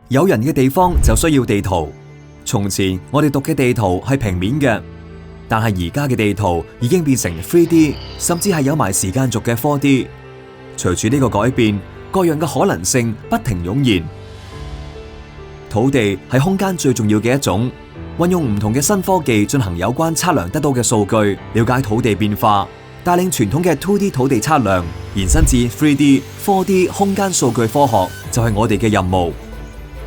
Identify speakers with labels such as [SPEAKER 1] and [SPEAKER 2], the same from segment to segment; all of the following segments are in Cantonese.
[SPEAKER 1] 有人嘅地方就需要地圖。從前我哋讀嘅地圖係平面嘅，但係而家嘅地圖已經變成 3D， 甚至係有埋時間軸嘅 4D。隨住呢個改變，各樣嘅可能性不停湧現。土地係空間最重要嘅一種，運用唔同嘅新科技進行有關測量得到嘅數據，了解土地變化，帶領傳統嘅 2D 土地測量延伸至 3D、4D 空間數據科學，就係我哋嘅任務。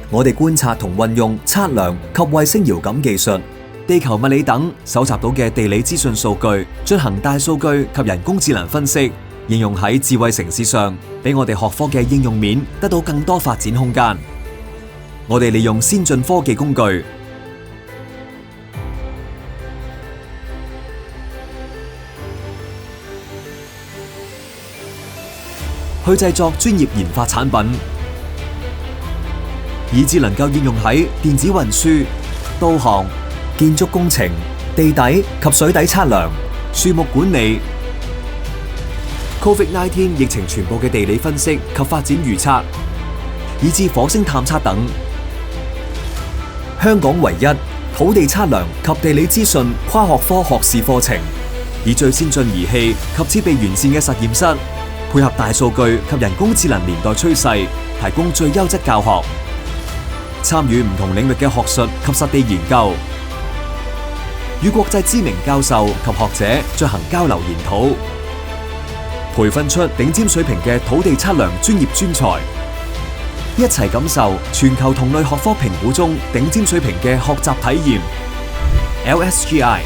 [SPEAKER 1] 我哋觀察同運用測量及衛星遙感技術、地球物理等搜集到嘅地理資訊數據，進行大數據及人工智能分析，應用喺智慧城市上，俾我哋學科嘅應用面得到更多發展空間。我哋利用先進科技工具，去製作專業研發產品，以致能夠應用喺電子運輸、導航、建築工程、地底及水底測量、樹木管理、COVID-19 疫情傳播嘅地理分析及發展預測，以至火星探測等。香港唯一土地測量及地理資訊跨學科學士課程，以最先進儀器及設備完善嘅實驗室，配合大數據及人工智能年代趨勢，提供最優質教學。參與唔同領域嘅學術及實地研究，與國際知名教授及學者進行交流研討，培訓出頂尖水平嘅土地測量專業專才，一齊感受全球同類學科評估中頂尖水平嘅學習體驗。LSGI